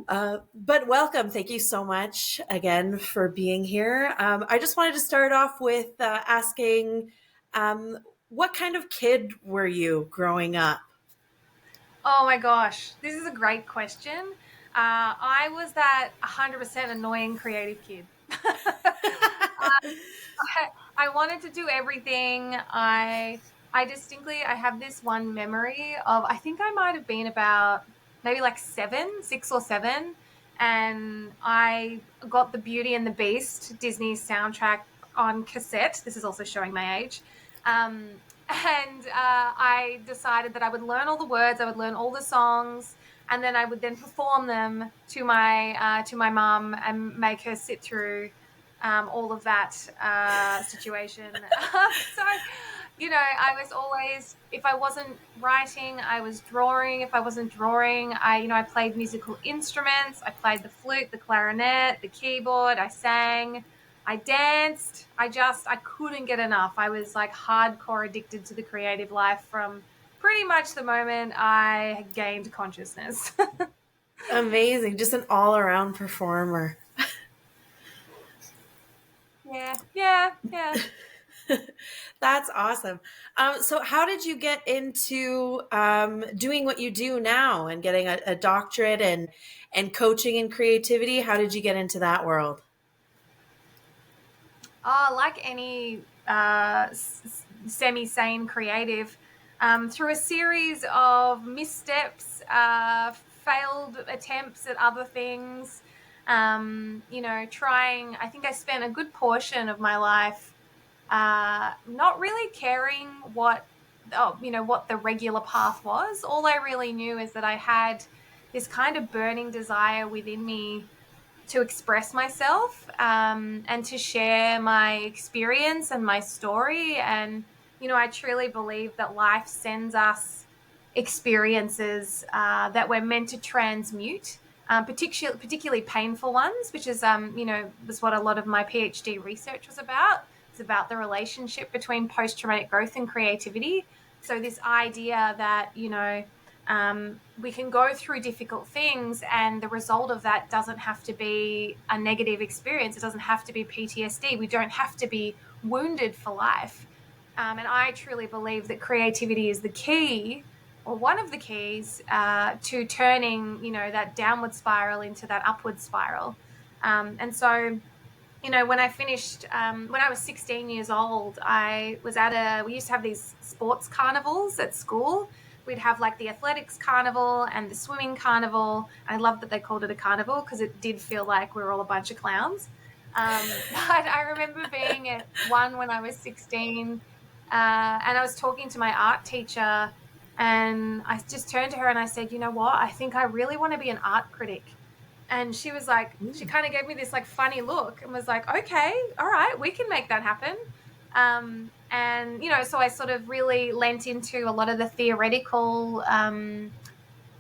But welcome. Thank you so much again for being here. I just wanted to start off with asking um, what kind of kid were you growing up? Oh my gosh, this is a great question. I was that 100% annoying creative kid. I wanted to do everything. I have this one memory of, I think I might have been about maybe like 6 or 7, and I got the Beauty and the Beast Disney soundtrack on cassette. This is also showing my age. And I decided that I would learn all the words, I would learn all the songs, and then I would then perform them to my mum and make her sit through all of that situation. So, I was always, if I wasn't writing, I was drawing. If I wasn't drawing, I played musical instruments. I played the flute, the clarinet, the keyboard. I sang. I danced. I couldn't get enough. I was like hardcore addicted to the creative life from pretty much the moment I gained consciousness. Amazing. Just an all around performer. Yeah, yeah, yeah. That's awesome. So, how did you get into doing what you do now and getting a doctorate and coaching in creativity? How did you get into that world? Oh, like any semi-sane creative, through a series of missteps, failed attempts at other things, trying. I think I spent a good portion of my life not really caring what the regular path was. All I really knew is that I had this kind of burning desire within me to express myself, and to share my experience and my story. And, I truly believe that life sends us experiences that we're meant to transmute, particularly painful ones, which is, was what a lot of my PhD research was about. It's about the relationship between post traumatic growth and creativity. So, this idea that, we can go through difficult things, and the result of that doesn't have to be a negative experience. It doesn't have to be PTSD. We don't have to be wounded for life. And I truly believe that creativity is the key, or one of the keys, to turning, that downward spiral into that upward spiral. And so, when I finished, when I was 16 years old, we used to have these sports carnivals at school. We'd have like the athletics carnival and the swimming carnival. I love that they called it a carnival because it did feel like we were all a bunch of clowns. But I remember being at one when I was 16, and I was talking to my art teacher, and I just turned to her and I said, you know what? I think I really want to be an art critic. And she was like, she kind of gave me this like funny look and was like, okay, all right, we can make that happen. And, so I sort of really lent into a lot of the theoretical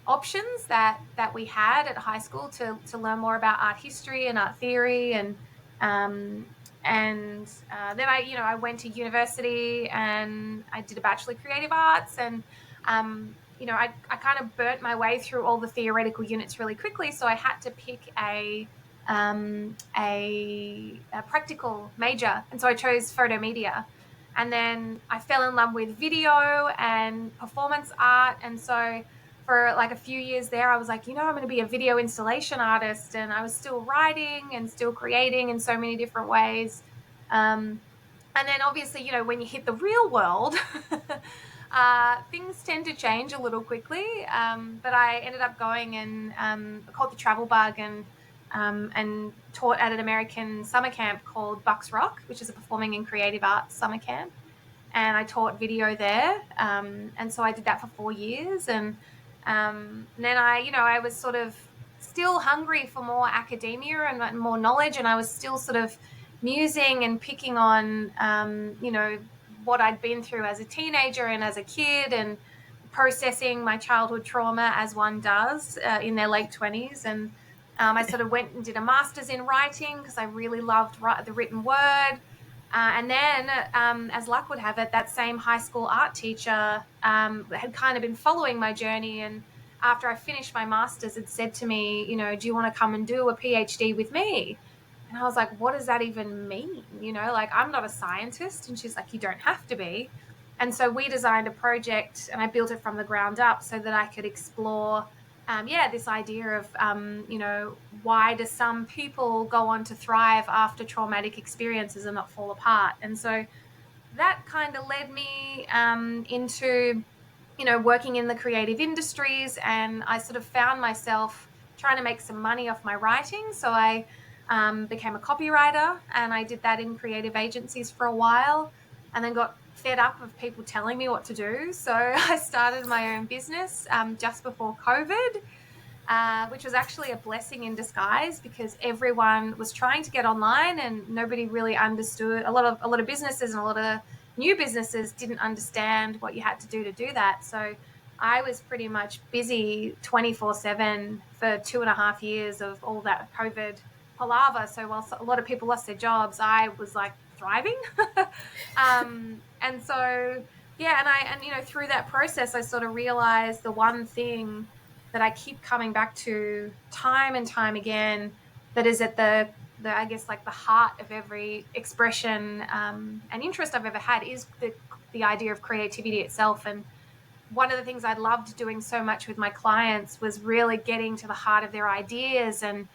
options that we had at high school to learn more about art history and art theory. Um, then I went to university and I did a Bachelor of Creative Arts. And I kind of burnt my way through all the theoretical units really quickly, so I had to pick a practical major, and so I chose photo media. And then I fell in love with video and performance art, and so for like a few years there, I was like, I'm going to be a video installation artist, and I was still writing and still creating in so many different ways. And then obviously, when you hit the real world, things tend to change a little quickly. But I ended up going and caught the travel bug, and taught at an American summer camp called Bucks Rock, which is a performing and creative arts summer camp. And I taught video there. And so I did that for 4 years. And then I was sort of still hungry for more academia and more knowledge. And I was still sort of musing and picking on, what I'd been through as a teenager and as a kid, and processing my childhood trauma as one does in their late 20s. And I sort of went and did a master's in writing because I really loved the written word. And then, as luck would have it, that same high school art teacher had kind of been following my journey and after I finished my master's, had said to me, do you want to come and do a PhD with me? And I was like, what does that even mean? Like, I'm not a scientist. And she's like, you don't have to be. And so we designed a project and I built it from the ground up so that I could explore, this idea of, why do some people go on to thrive after traumatic experiences and not fall apart? And so that kind of led me into working in the creative industries, and I sort of found myself trying to make some money off my writing. So I became a copywriter, and I did that in creative agencies for a while, and then got fed up of people telling me what to do. So I started my own business just before COVID, which was actually a blessing in disguise because everyone was trying to get online and nobody really understood. A lot of businesses and a lot of new businesses didn't understand what you had to do that. So I was pretty much busy 24/7 for 2.5 years of all that COVID palaver. So while a lot of people lost their jobs, I was like thriving. And so yeah, and through that process, I sort of realized the one thing that I keep coming back to time and time again, that is at the I guess like the heart of every expression and interest I've ever had, is the idea of creativity itself. And one of the things I loved doing so much with my clients was really getting to the heart of their ideas and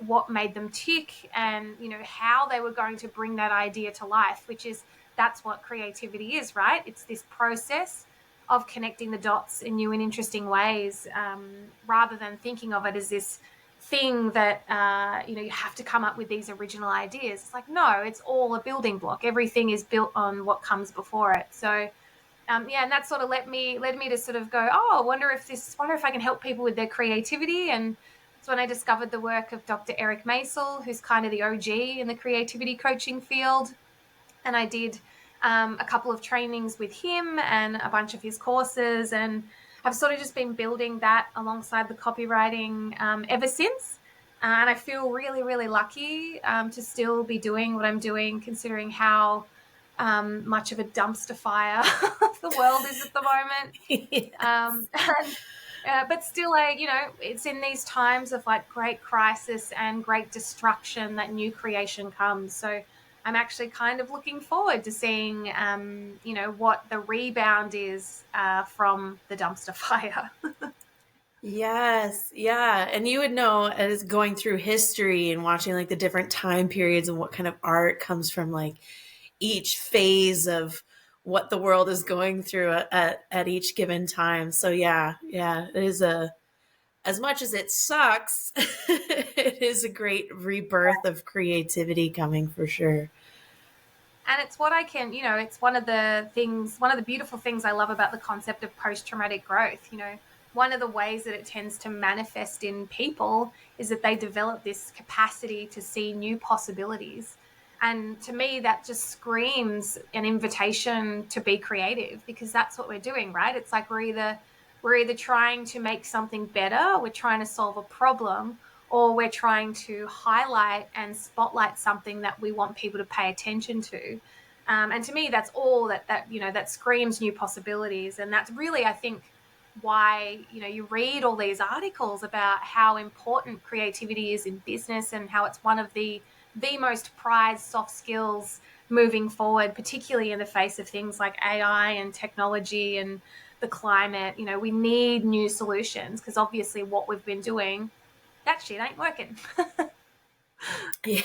what made them tick, and how they were going to bring that idea to life, which is, that's what creativity is, right? It's this process of connecting the dots in new and interesting ways, rather than thinking of it as this thing that you have to come up with these original ideas. It's like, no, it's all a building block. Everything is built on what comes before it. So and that sort of led me to sort of go, oh, wonder if I can help people with their creativity. And that's when I discovered the work of Dr. Eric Maisel, who's kind of the OG in the creativity coaching field. And I did a couple of trainings with him and a bunch of his courses, and I've sort of just been building that alongside the copywriting ever since. And I feel really, really lucky to still be doing what I'm doing, considering how much of a dumpster fire the world is at the moment. Yes. And but still, it's in these times of like great crisis and great destruction that new creation comes. So I'm actually kind of looking forward to seeing, what the rebound is from the dumpster fire. Yes, yeah. And you would know, as going through history and watching like the different time periods and what kind of art comes from like each phase of what the world is going through at each given time. So yeah, yeah, it is as much as it sucks, it is a great rebirth of creativity coming for sure. And it's what I can, it's one of the beautiful things I love about the concept of post-traumatic growth. One of the ways that it tends to manifest in people is that they develop this capacity to see new possibilities. And to me, that just screams an invitation to be creative, because that's what we're doing, right? It's like we're either trying to make something better, we're trying to solve a problem, or we're trying to highlight and spotlight something that we want people to pay attention to. And to me, that's all that screams new possibilities. And that's really, I think, why you read all these articles about how important creativity is in business, and how it's one of the most prized soft skills moving forward, particularly in the face of things like AI and technology and the climate. We need new solutions, because obviously what we've been doing, that shit ain't working. Yeah.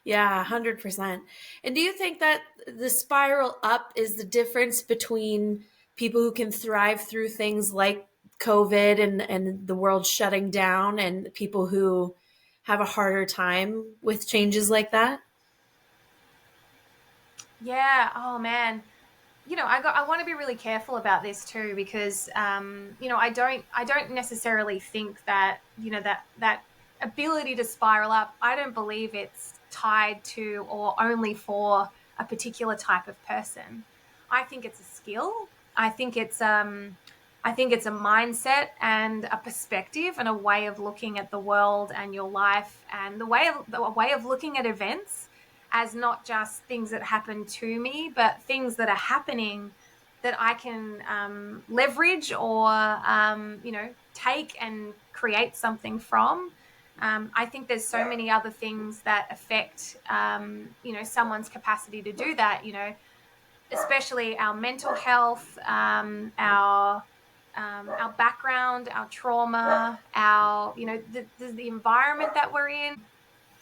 Yeah, 100%. And do you think that the spiral up is the difference between people who can thrive through things like COVID and the world shutting down, and people who have a harder time with changes like that? Yeah. Oh man. I want to be really careful about this too, because I don't necessarily think that that ability to spiral up. I don't believe it's tied to or only for a particular type of person. I think it's a skill. I think it's um I think it's a mindset and a perspective and a way of looking at the world and your life, and the way of looking at events as not just things that happen to me, but things that are happening that I can leverage or, take and create something from. I think there's so many other things that affect, someone's capacity to do that, especially our mental health, our background, our trauma, our, the environment that we're in.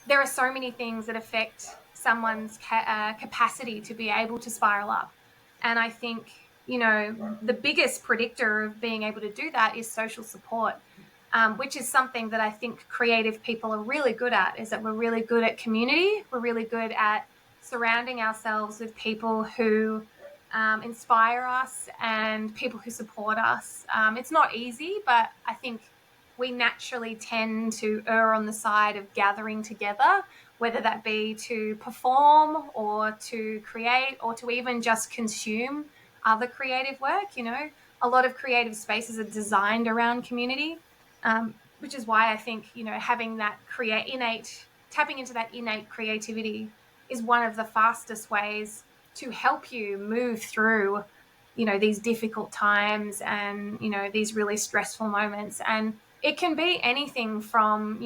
There are so many things that affect someone's capacity to be able to spiral up. And I think, the biggest predictor of being able to do that is social support, which is something that I think creative people are really good at, is that we're really good at community. We're really good at surrounding ourselves with people who inspire us and people who support us. It's not easy, but I think we naturally tend to err on the side of gathering together, whether that be to perform or to create or to even just consume other creative work. A lot of creative spaces are designed around community, which is why I think, having that tapping into that innate creativity is one of the fastest ways to help you move through, these difficult times and, these really stressful moments. And it can be anything from,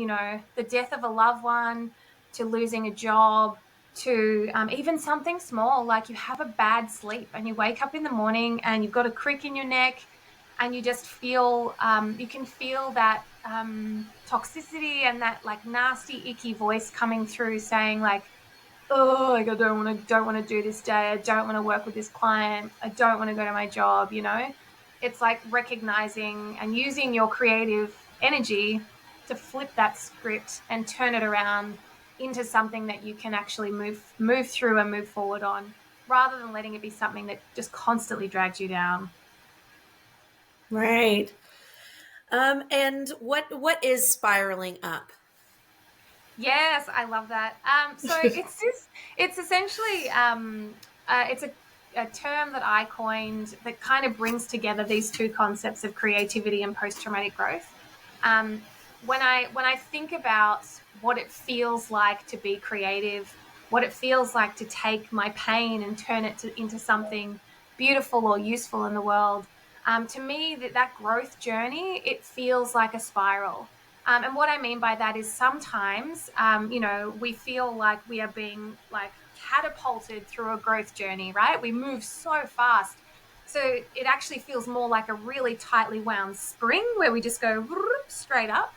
the death of a loved one to losing a job to even something small, like you have a bad sleep and you wake up in the morning and you've got a crick in your neck and you just feel, you can feel that toxicity and that like nasty, icky voice coming through saying like, oh, like I don't want to do this day. I don't want to work with this client. I don't want to go to my job. It's like recognizing and using your creative energy to flip that script and turn it around into something that you can actually move through and move forward on, rather than letting it be something that just constantly drags you down. Right. And what is spiraling up? Yes, I love that. So it's essentially, it's a term that I coined that kind of brings together these two concepts of creativity and post-traumatic growth. When I think about what it feels like to be creative, what it feels like to take my pain and turn it into something beautiful or useful in the world, to me, that growth journey, it feels like a spiral. And what I mean by that is sometimes, we feel like we are being like catapulted through a growth journey, right? We move so fast. So it actually feels more like a really tightly wound spring where we just go straight up.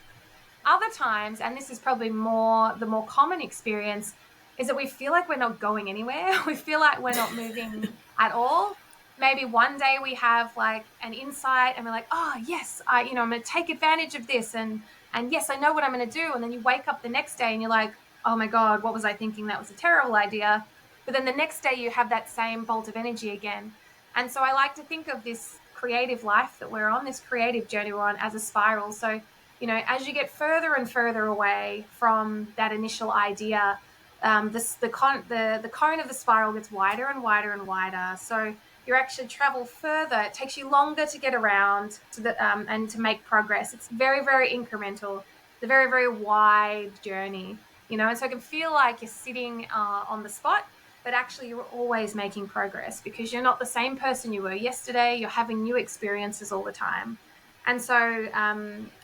Other times, and this is probably the more common experience, is that we feel like we're not going anywhere. We feel like we're not moving at all. Maybe one day we have like an insight and we're like, oh yes, I'm going to take advantage of this, and yes, I know what I'm going to do. And then you wake up the next day and you're like, oh my God, what was I thinking? That was a terrible idea. But then the next day you have that same bolt of energy again. And so I like to think of this creative life that we're on, this creative journey we're on, as a spiral. So, as you get further and further away from that initial idea, the cone of the spiral gets wider and wider and wider. So you actually travel further. It takes you longer to get around to and to make progress. It's very, very incremental. It's a very, very wide journey, and so it can feel like you're sitting on the spot, but actually you're always making progress because you're not the same person you were yesterday. You're having new experiences all the time. And so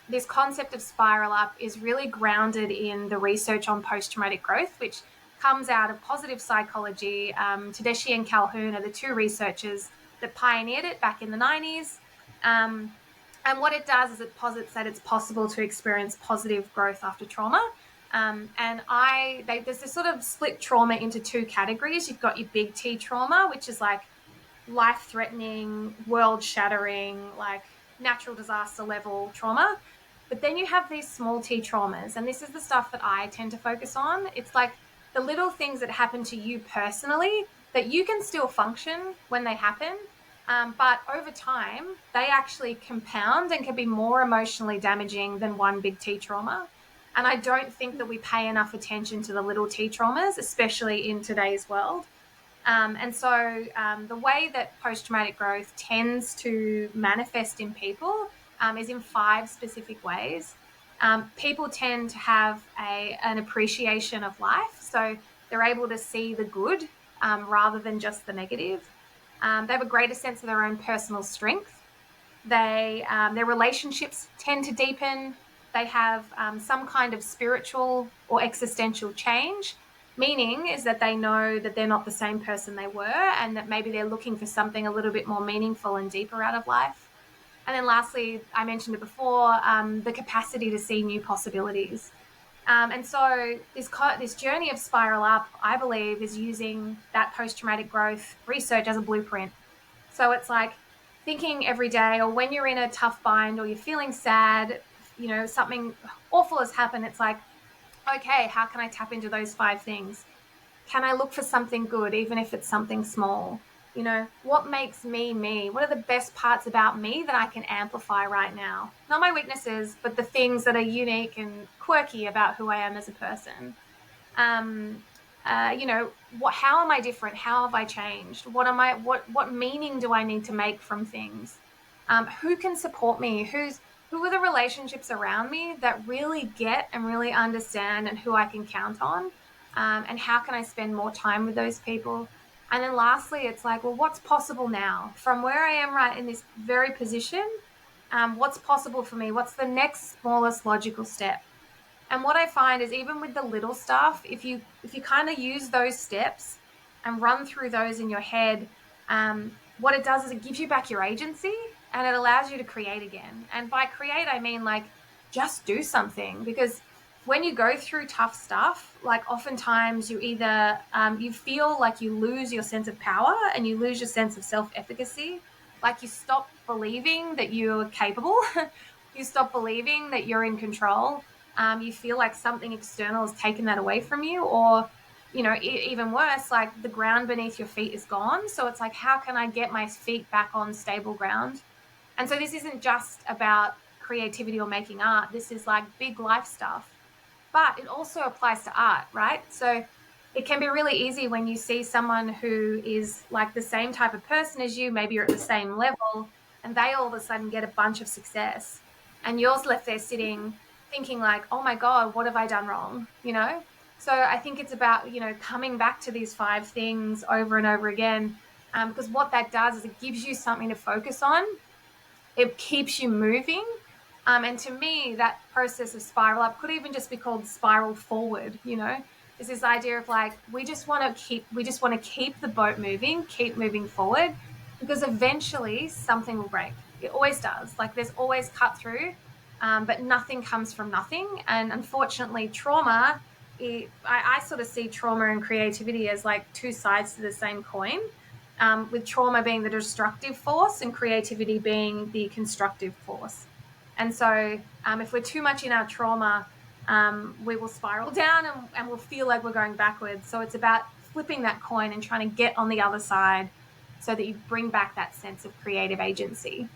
this concept of spiral up is really grounded in the research on post-traumatic growth, which comes out of positive psychology. Tedeschi and Calhoun are the two researchers that pioneered it back in the 90s. And what it does is it posits that it's possible to experience positive growth after trauma. There's this sort of split trauma into two categories. You've got your big T trauma, which is like life-threatening, world-shattering, like natural disaster level trauma. But then you have these small T traumas, and this is the stuff that I tend to focus on. It's like the little things that happen to you personally that you can still function when they happen. But over time, they actually compound and can be more emotionally damaging than one big T trauma. And I don't think that we pay enough attention to the little T traumas, especially in today's world. And so the way that post-traumatic growth tends to manifest in people is in 5 specific ways. People tend to have an appreciation of life. So they're able to see the good rather than just the negative. They have a greater sense of their own personal strength. Their relationships tend to deepen. They have some kind of spiritual or existential change. Meaning is that they know that they're not the same person they were, and that maybe they're looking for something a little bit more meaningful and deeper out of life. And then lastly, I mentioned it before, the capacity to see new possibilities. And so this journey of spiral up, I believe, is using that post traumatic growth research as a blueprint. So it's like thinking every day, or when you're in a tough bind, or you're feeling sad, something awful has happened. It's like, okay, how can I tap into those 5 things? Can I look for something good, even if it's something small? What makes me me? What are the best parts about me that I can amplify right now? Not my weaknesses, but the things that are unique and quirky about who I am as a person. um how am I different? How have I changed? What meaning do I need to make from things? Who can support me? Who are the relationships around me that really get and really understand, and who I can count on? And how can I spend more time with those people? And then lastly, it's like, well, what's possible now from where I am right in this very position? What's possible for me? What's the next smallest logical step? And what I find is, even with the little stuff, if you kind of use those steps and run through those in your head, what it does is it gives you back your agency, and it allows you to create again. And by create, I mean, like, just do something. Because when you go through tough stuff, like, oftentimes you either you feel like you lose your sense of power, and you lose your sense of self-efficacy. Like, you stop believing that you're capable. You stop believing that you're in control. You feel like something external has taken that away from you, or even worse, like, the ground beneath your feet is gone. So it's like, how can I get my feet back on stable ground? And so this isn't just about creativity or making art. This is like big life stuff, but it also applies to art, right? So it can be really easy when you see someone who is like the same type of person as you, maybe you're at the same level, and they all of a sudden get a bunch of success, and you're left there sitting thinking like, oh my God, what have I done wrong? So I think it's about, coming back to these 5 things over and over again, because what that does is it gives you something to focus on. It keeps you moving. And to me, that process of spiral up could even just be called spiral forward. Is this idea of like, we just want to keep the boat moving, keep moving forward, because eventually something will break. It always does. Like, there's always cut through, but nothing comes from nothing. And unfortunately, trauma, I sort of see trauma and creativity as like 2 sides to the same coin, with trauma being the destructive force and creativity being the constructive force. And so, if we're too much in our trauma, we will spiral down, and we'll feel like we're going backwards. So it's about flipping that coin and trying to get on the other side, so that you bring back that sense of creative agency.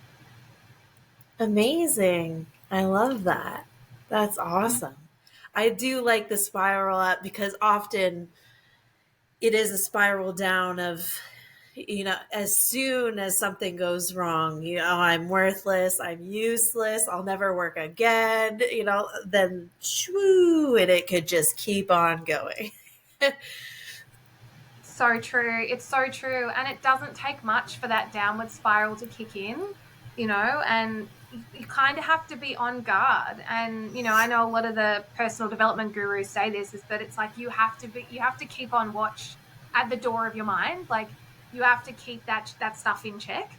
Amazing. I love that. That's awesome. I do like the spiral up because often it is a spiral down of, as soon as something goes wrong, I'm worthless, I'm useless, I'll never work again, then shwoo, and it could just keep on going. So true. It's so true. And it doesn't take much for that downward spiral to kick in, and you kind of have to be on guard. And, I know a lot of the personal development gurus say this, is that it's like, you have to keep on watch at the door of your mind. Like, you have to keep that stuff in check,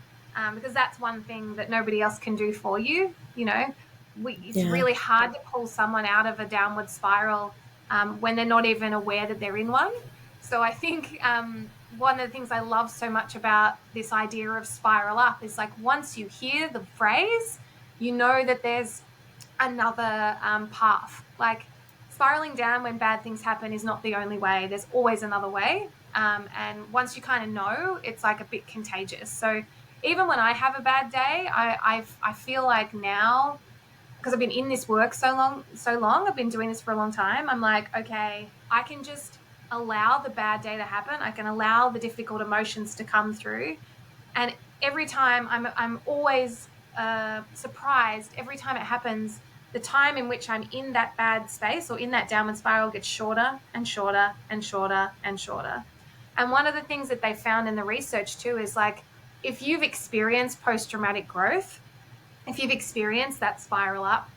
because that's one thing that nobody else can do for you. It's Yeah. really hard to pull someone out of a downward spiral, when they're not even aware that they're in one. So I think, one of the things I love so much about this idea of spiral up is, like, once you hear the phrase, you know that there's another path. Like, spiraling down when bad things happen is not the only way. There's always another way. And once you kind of know, it's like a bit contagious. So even when I have a bad day, I feel like now, because I've been in this work so long, I've been doing this for a long time. I'm like, okay, I can just allow the bad day to happen. I can allow the difficult emotions to come through. And every time I'm always surprised every time it happens. The time in which I'm in that bad space or in that downward spiral gets shorter and shorter and shorter and shorter. And one of the things that they found in the research too is like, if you've experienced post-traumatic growth, if you've experienced that spiral up,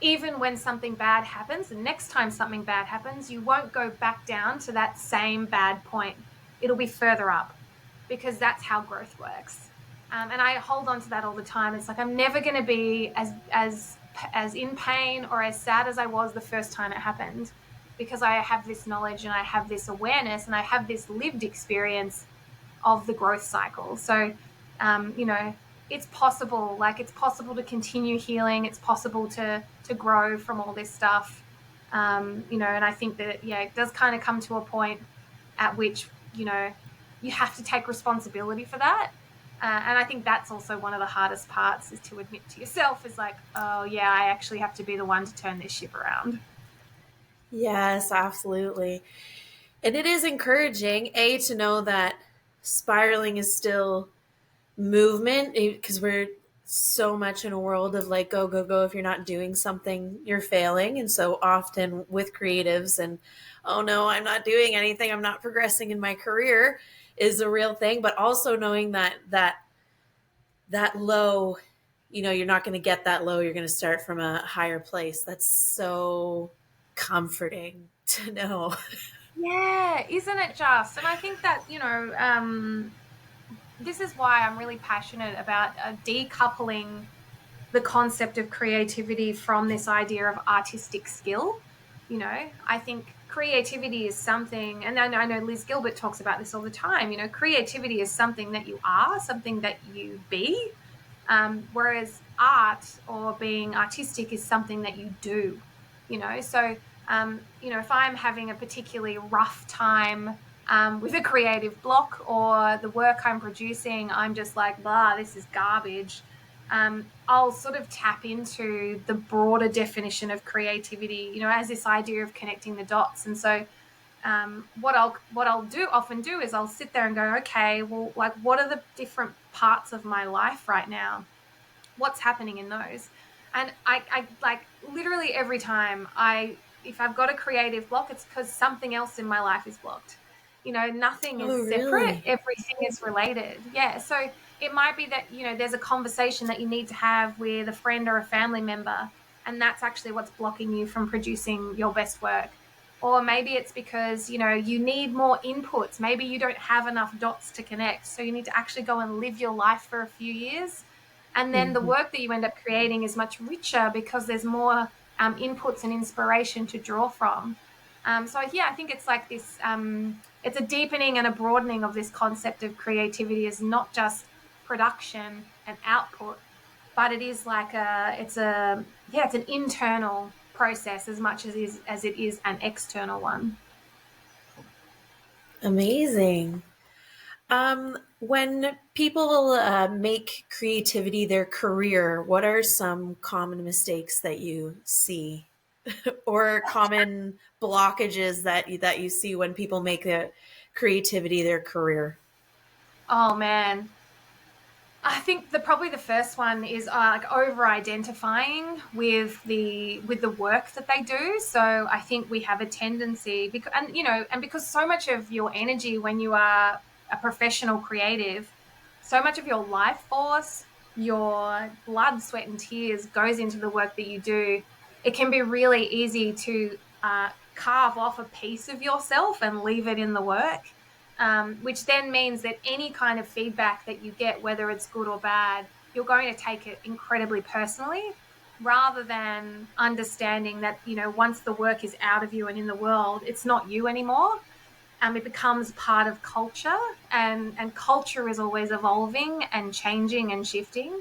even when something bad happens, the next time something bad happens, you won't go back down to that same bad point. It'll be further up, because that's how growth works. And I hold on to that all the time. It's like, I'm never going to be as in pain or as sad as I was the first time it happened, because I have this knowledge and I have this awareness and I have this lived experience of the growth cycle. So, you know, it's possible. Like, it's possible to continue healing. It's possible to grow from all this stuff. You know, and I think that, yeah, it does kind of come to a point at which, you know, you have to take responsibility for that. And I think that's also one of the hardest parts, is to admit to yourself, is like, oh yeah, I actually have to be the one to turn this ship around. Yes, absolutely. And it is encouraging, A, to know that spiraling is still movement, because we're so much in a world of like, go, go, go. If you're not doing something, you're failing. And so often with creatives, and oh no, I'm not doing anything, I'm not progressing in my career, is a real thing. But also knowing that low, you're not going to get that low. You're going to start from a higher place. That's so comforting to know. Yeah, isn't it just? And I think that, you know, this is why I'm really passionate about decoupling the concept of creativity from this idea of artistic skill. You know, I think creativity is something, and I know Liz Gilbert talks about this all the time. You know, creativity is something that you are, something that you be, whereas art or being artistic is something that you do. You know, so you know, if I'm having a particularly rough time with a creative block, or the work I'm producing, I'm just like, blah, this is garbage. I'll sort of tap into the broader definition of creativity, you know, as this idea of connecting the dots. And so, what I'll do often do is I'll sit there and go, okay, well, like, what are the different parts of my life right now? What's happening in those? And I like, literally every time if I've got a creative block, it's because something else in my life is blocked. You know, nothing Oh, is separate, really? everything is related. Yeah. So it might be that, you know, there's a conversation that you need to have with a friend or a family member, and that's actually what's blocking you from producing your best work. Or maybe it's because, you know, you need more inputs. Maybe you don't have enough dots to connect. So you need to actually go and live your life for a few years, and then the Mm-hmm. work that you end up creating is much richer because there's more inputs and inspiration to draw from. So yeah, I think it's like this. It's a deepening and a broadening of this concept of creativity as not just production and output, but it is like it's an internal process as much as it is an external one. Amazing. When people make creativity their career, what are some common mistakes that you see, or common blockages that you see when people make creativity their career? Oh man, I think probably the first one is like over identifying with the work that they do. So I think we have a tendency, because, and you know, and because so much of your energy when you are a professional creative, so much of your life force, your blood, sweat, and tears goes into the work that you do. It can be really easy to carve off a piece of yourself and leave it in the work, which then means that any kind of feedback that you get, whether it's good or bad, you're going to take it incredibly personally, rather than understanding that, you know, once the work is out of you and in the world, it's not you anymore. It becomes part of culture, and culture is always evolving and changing and shifting.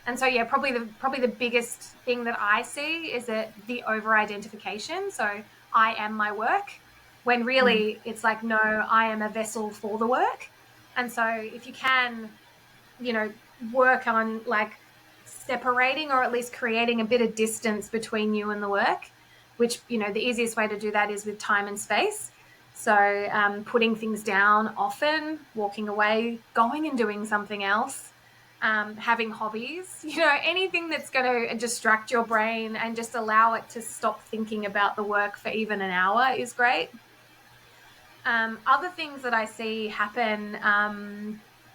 And so yeah, probably the biggest thing that I see is that the over identification. So I am my work, when Mm. really it's like, no, I am a vessel for the work. And so if you can, you know, work on like separating, or at least creating a bit of distance between you and the work, which, you know, the easiest way to do that is with time and space. So putting things down often, walking away, going and doing something else, having hobbies, you know, anything that's going to distract your brain and just allow it to stop thinking about the work for even an hour is great. Other things that I see happen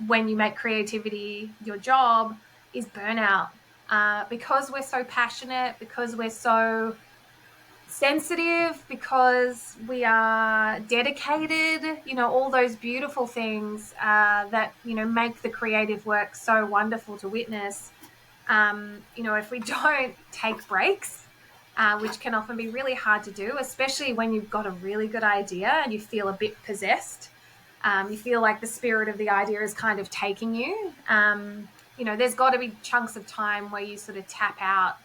when you make creativity your job is burnout. Because we're so passionate, because we're so sensitive, because we are dedicated, all those beautiful things that, make the creative work so wonderful to witness. If we don't take breaks, which can often be really hard to do, especially when you've got a really good idea and you feel a bit possessed. You feel like the spirit of the idea is kind of taking you. There's got to be chunks of time where you sort of tap out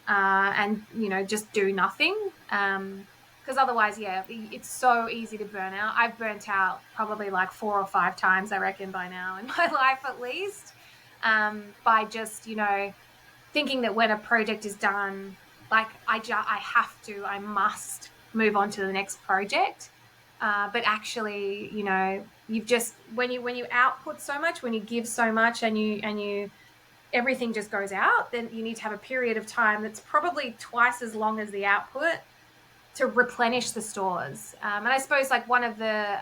and, just do nothing. Because otherwise, yeah, it's so easy to burn out. I've burnt out probably like 4 or 5 times, I reckon, by now in my life at least, by just, thinking that when a project is done, like I must move on to the next project. But actually, you've just when you output so much, when you give so much, and you everything just goes out, then you need to have a period of time that's probably twice as long as the output to replenish the stores. And I suppose like one of the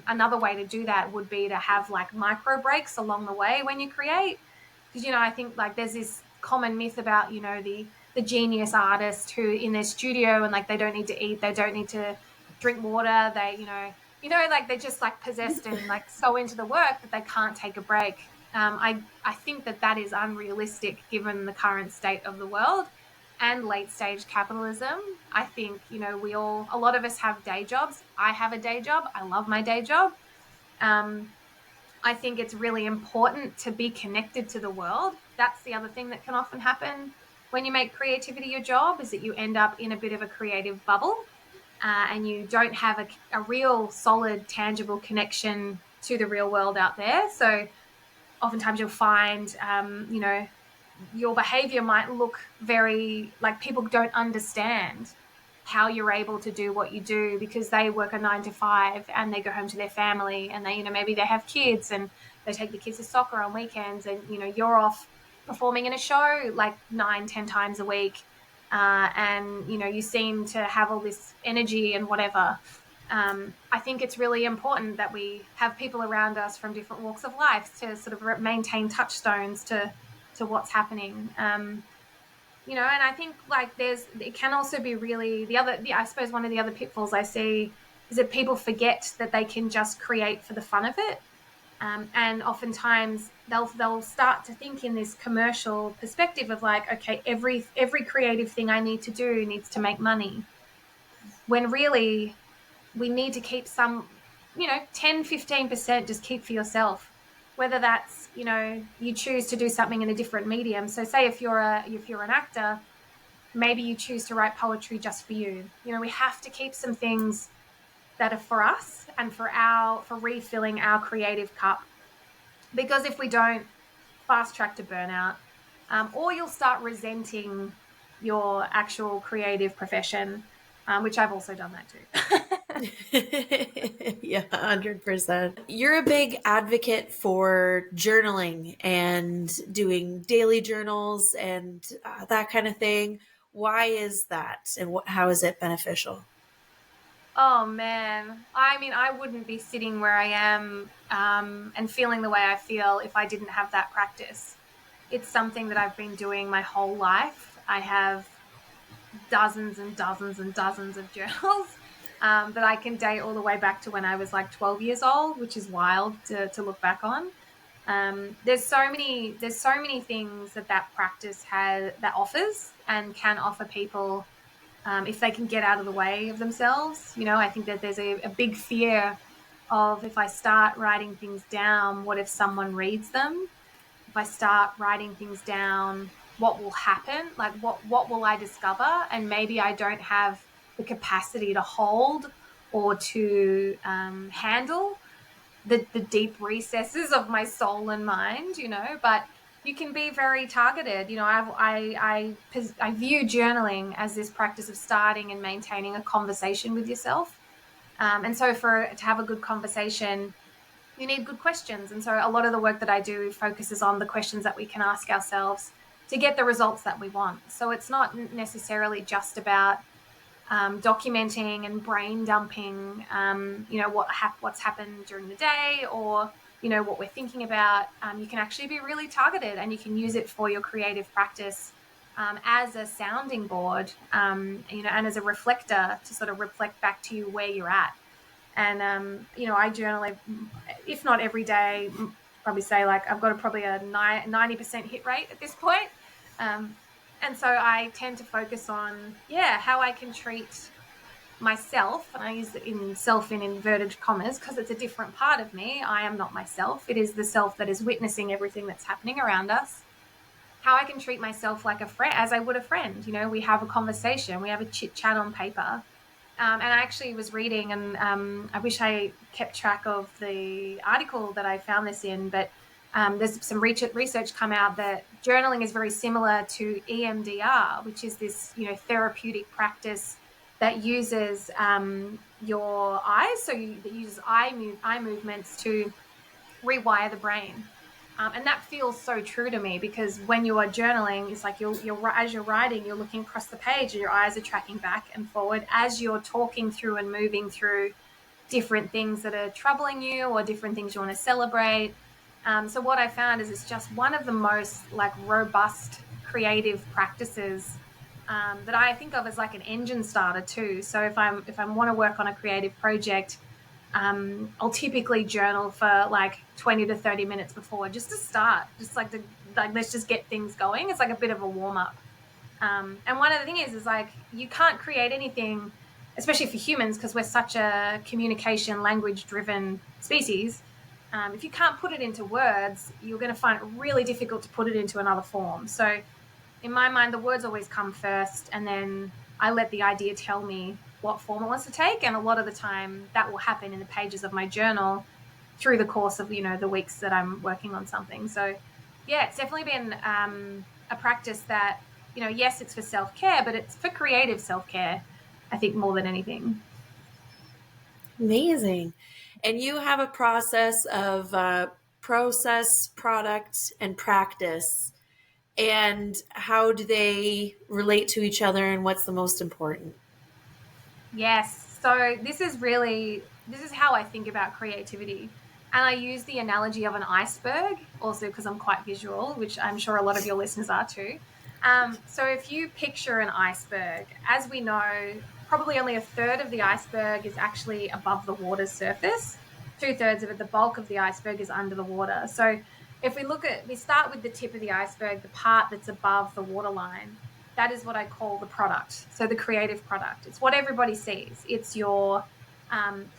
another way to do that would be to have like micro breaks along the way when you create, because I think like there's this common myth about the genius artist who in their studio and like they don't need to eat, they don't need to drink water, they like they're just like possessed and like so into the work that they can't take a break. I think that is unrealistic given the current state of the world and late stage capitalism. I think, a lot of us have day jobs. I have a day job. I love my day job. Um, I think it's really important to be connected to the world. That's the other thing that can often happen when you make creativity your job, is that you end up in a bit of a creative bubble, and you don't have a real solid, tangible connection to the real world out there. So oftentimes you'll find, your behavior might look very like people don't understand how you're able to do what you do because they work a 9 to 5 and they go home to their family and they, maybe they have kids and they take the kids to soccer on weekends and, you're off performing in a show like 9, 10 times a week. And, you seem to have all this energy and whatever. I think it's really important that we have people around us from different walks of life to sort of maintain touchstones to what's happening. And I think like it can also be really I suppose one of the other pitfalls I see is that people forget that they can just create for the fun of it. And oftentimes they'll start to think in this commercial perspective of like, okay, every creative thing I need to do needs to make money, when really we need to keep some, 10-15% just keep for yourself, whether that's, you choose to do something in a different medium. So say if you're an actor, maybe you choose to write poetry just for you. We have to keep some things that are for us and for refilling our creative cup, because if we don't, fast track to burnout, or you'll start resenting your actual creative profession, which I've also done that too. Yeah, 100%. You're a big advocate for journaling and doing daily journals and that kind of thing. Why is that? And how is it beneficial? Oh man, I mean, I wouldn't be sitting where I am and feeling the way I feel if I didn't have that practice. It's something that I've been doing my whole life. I have dozens and dozens and dozens of journals that I can date all the way back to when I was like 12 years old, which is wild to look back on. There's so many things that practice that offers and can offer people, if they can get out of the way of themselves. I think that there's a big fear of, if I start writing things down, what if someone reads them? If I start writing things down, what will happen? Like what will I discover? And maybe I don't have the capacity to hold or to handle the deep recesses of my soul and mind, but you can be very targeted. I view journaling as this practice of starting and maintaining a conversation with yourself. And so to have a good conversation, you need good questions. And so a lot of the work that I do focuses on the questions that we can ask ourselves to get the results that we want. So it's not necessarily just about documenting and brain dumping, what's happened during the day, or what we're thinking about. You can actually be really targeted, and you can use it for your creative practice as a sounding board, and as a reflector to sort of reflect back to you where you're at. And I journal, if not every day, probably say like I've got probably a 90% hit rate at this point. Um, and so I tend to focus on, how I can treat myself, and I use it in self in inverted commas because it's a different part of me. I am not myself. It is the self that is witnessing everything that's happening around us. How I can treat myself like a friend, as I would a friend. We have a conversation, we have a chit chat on paper. And I actually was reading, and I wish I kept track of the article that I found this in, but there's some research come out that journaling is very similar to EMDR, which is this, therapeutic practice that uses your eyes. So that uses eye movements to rewire the brain. And that feels so true to me, because when you are journaling, it's like you're as you're writing, you're looking across the page and your eyes are tracking back and forward as you're talking through and moving through different things that are troubling you or different things you want to celebrate. So what I found is it's just one of the most like robust creative practices that I think of as like an engine starter too. So if I want to work on a creative project, I'll typically journal for like 20 to 30 minutes before, just to start, just like let's just get things going. It's like a bit of a warm up. And one of the things is like, you can't create anything, especially for humans, because we're such a communication language driven species. If you can't put it into words, you're going to find it really difficult to put it into another form. So in my mind, the words always come first, and then I let the idea tell me what form it wants to take. And a lot of the time that will happen in the pages of my journal through the course of, the weeks that I'm working on something. So yeah, it's definitely been a practice that, yes, it's for self-care, but it's for creative self-care, I think, more than anything. Amazing. And you have a process of process, product, and practice. And how do they relate to each other, and what's the most important? Yes. So this is how I think about creativity. And I use the analogy of an iceberg, also because I'm quite visual, which I'm sure a lot of your listeners are too. So if you picture an iceberg, as we know, probably only a third of the iceberg is actually above the water's surface. Two-thirds of it, the bulk of the iceberg, is under the water. So if we start with the tip of the iceberg, the part that's above the waterline, that is what I call the product. So the creative product. It's what everybody sees. It's your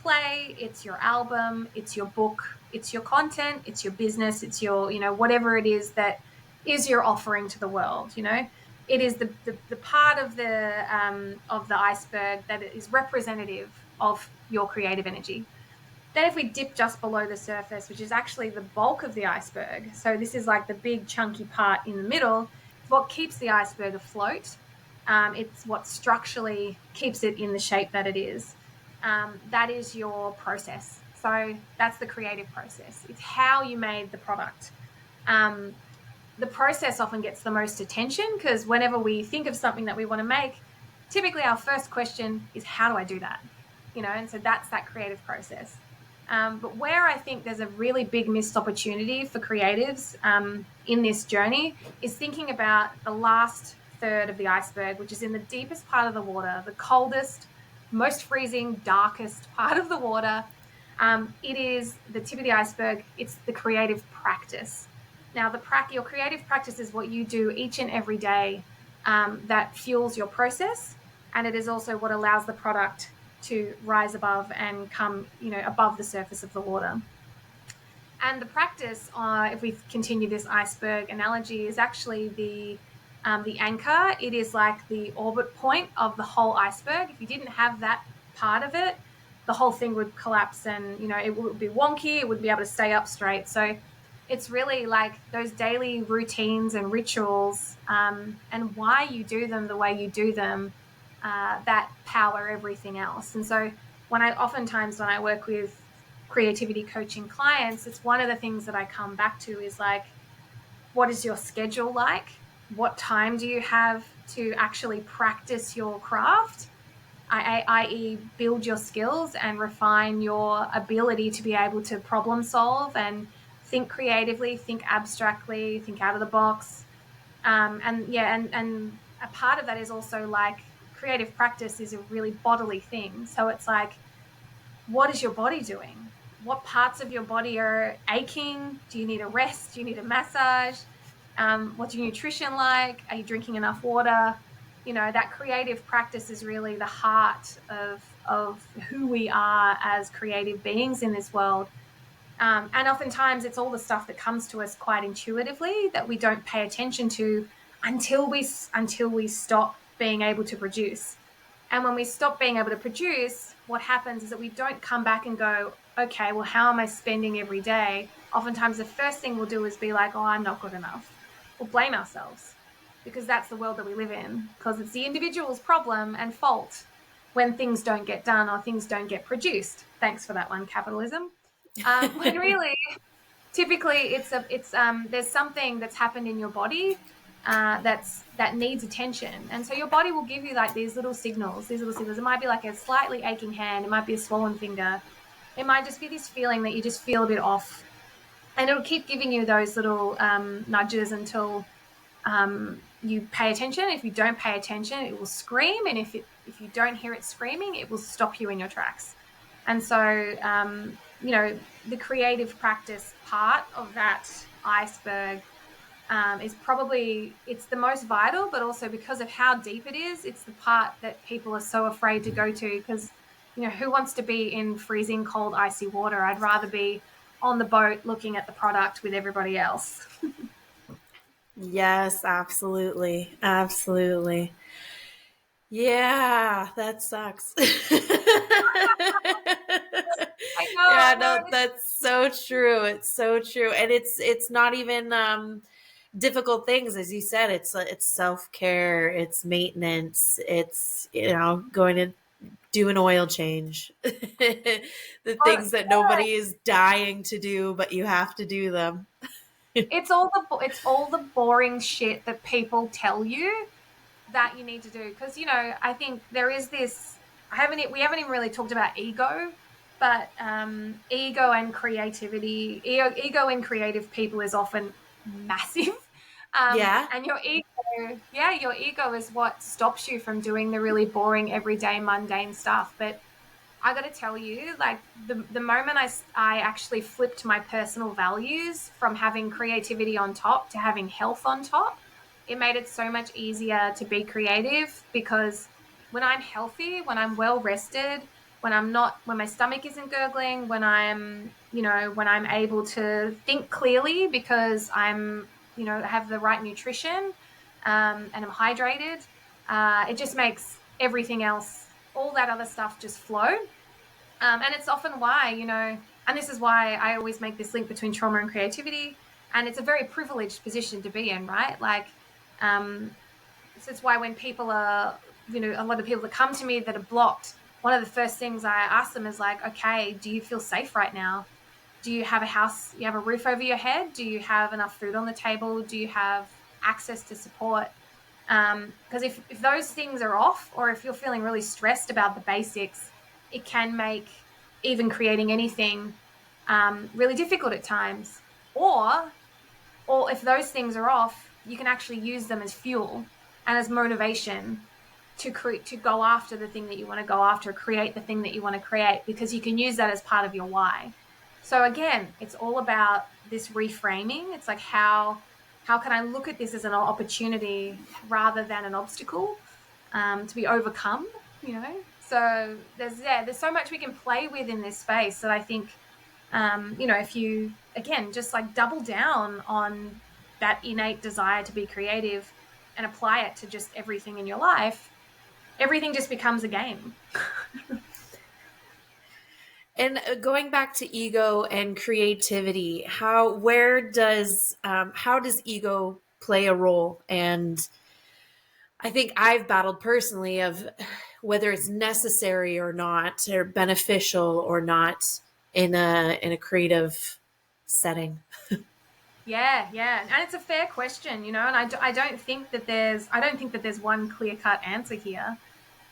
play, it's your album, it's your book, it's your content, it's your business, it's your, whatever it is that is your offering to the world. It is the part of the iceberg that is representative of your creative energy. Then if we dip just below the surface, which is actually the bulk of the iceberg, so this is like the big chunky part in the middle, it's what keeps the iceberg afloat. It's what structurally keeps it in the shape that it is. That is your process. So that's the creative process. It's how you made the product. Um, the process often gets the most attention, because whenever we think of something that we want to make, typically our first question is, how do I do that? And so that's that creative process. But where I think there's a really big missed opportunity for creatives in this journey is thinking about the last third of the iceberg, which is in the deepest part of the water, the coldest, most freezing, darkest part of the water. It is the tip of the iceberg. It's the creative practice. Now, your creative practice is what you do each and every day that fuels your process, and it is also what allows the product to rise above and come, above the surface of the water. And the practice, if we continue this iceberg analogy, is actually the anchor. It is like the orbit point of the whole iceberg. If you didn't have that part of it, the whole thing would collapse, and it would be wonky. It wouldn't be able to stay up straight. So it's really like those daily routines and rituals, and why you do them the way you do them, that power everything else. And so when I work with creativity coaching clients, it's one of the things that I come back to is like, what is your schedule like? What time do you have to actually practice your craft? i.e., build your skills and refine your ability to be able to problem solve and think creatively, think abstractly, think out of the box. And yeah, and a part of that is also like creative practice is a really bodily thing. So it's like, what is your body doing? What parts of your body are aching? Do you need a rest? Do you need a massage? What's your nutrition like? Are you drinking enough water? You know, that creative practice is really the heart of who we are as creative beings in this world. And oftentimes it's all the stuff that comes to us quite intuitively that we don't pay attention to until we stop being able to produce. And when we stop being able to produce, what happens is that we don't come back and go, okay, well, how am I spending every day? Oftentimes, the first thing we'll do is be like, oh, I'm not good enough. We'll blame ourselves because that's the world that we live in, because it's the individual's problem and fault when things don't get done or things don't get produced. Thanks for that one, capitalism. When really, typically, there's something that's happened in your body that needs attention, and so your body will give you like these little signals. These little signals. It might be like a slightly aching hand. It might be a swollen finger. It might just be this feeling that you just feel a bit off, and it'll keep giving you those little nudges until you pay attention. If you don't pay attention, it will scream, and if you don't hear it screaming, it will stop you in your tracks. And so, the creative practice part of that iceberg is probably it's the most vital, but also because of how deep it is, it's the part that people are so afraid to go to because who wants to be in freezing cold icy water? I'd rather be on the boat looking at the product with everybody else. Yes, absolutely. Absolutely. Yeah, that sucks. I know, Yeah, I know. no, that's so true. It's so true. And it's not even difficult things, as you said. It's self-care, it's maintenance, it's going to do an oil change. The Oh, things that nobody is dying to do, but you have to do them. it's all the boring shit that people tell you that you need to do because I think there is this. We haven't even really talked about ego, but ego and creativity, ego in creative people is often massive. Yeah. And your ego, yeah, your ego is what stops you from doing the really boring, everyday, mundane stuff. But I got to tell you, like the moment I actually flipped my personal values from having creativity on top to having health on top, it made it so much easier to be creative because when I'm healthy, when I'm well rested, when my stomach isn't gurgling, when I'm able to think clearly because have the right nutrition, and I'm hydrated, it just makes everything else, all that other stuff just flow. And it's often why, and this is why I always make this link between trauma and creativity. And it's a very privileged position to be in, right? Like, so it's why when people are, a lot of people that come to me that are blocked, one of the first things I ask them is like, okay, do you feel safe right now? Do you have a house? You have a roof over your head? Do you have enough food on the table? Do you have access to support? Because if those things are off, or if you're feeling really stressed about the basics, it can make even creating anything really difficult at times. Or if those things are off, you can actually use them as fuel and as motivation to go after the thing that you want to go after, create the thing that you want to create, because you can use that as part of your why. So again, it's all about this reframing. It's like how can I look at this as an opportunity rather than an obstacle to be overcome? So there's so much we can play with in this space that I think if you again just like double down on that innate desire to be creative and apply it to just everything in your life, everything just becomes a game. And going back to ego and creativity, how does ego play a role? And I think I've battled personally of whether it's necessary or not, or beneficial or not in a creative setting. Yeah, and it's a fair question, and I don't think that there's one clear cut answer here.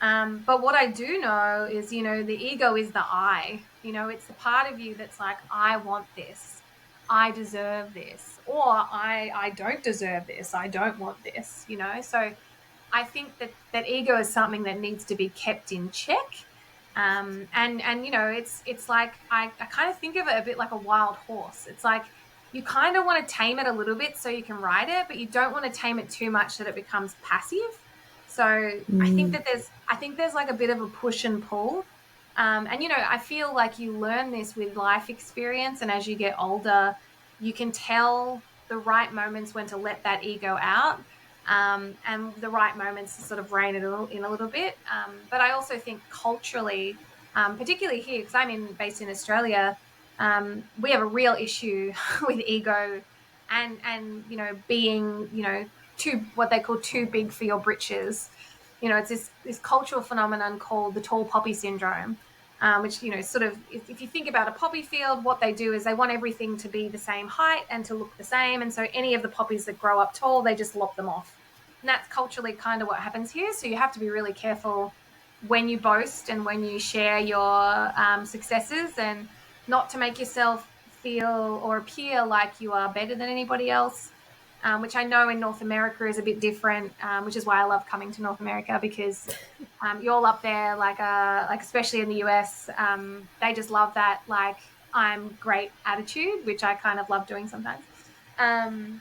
But what I do know is, the ego is the I. It's the part of you that's like, I want this, I deserve this, or I don't deserve this, I don't want this. So I think that ego is something that needs to be kept in check. And it's like I kind of think of it a bit like a wild horse. It's like you kind of want to tame it a little bit so you can ride it, but you don't want to tame it too much that it becomes passive. So Mm. I think there's like a bit of a push and pull. And I feel like you learn this with life experience, and as you get older, you can tell the right moments when to let that ego out, and the right moments to sort of rein it in a little bit. But I also think culturally, particularly here, because based in Australia, we have a real issue with ego, and being too, what they call too big for your britches. It's this cultural phenomenon called the tall poppy syndrome, which sort of, if you think about a poppy field, what they do is they want everything to be the same height and to look the same, and so any of the poppies that grow up tall, they just lop them off. And that's culturally kind of what happens here. So you have to be really careful when you boast and when you share your successes, and not to make yourself feel or appear like you are better than anybody else, which I know in North America is a bit different, which is why I love coming to North America, because you're all up there, like especially in the US, they just love that, like, I'm great attitude, which I kind of love doing sometimes. Um,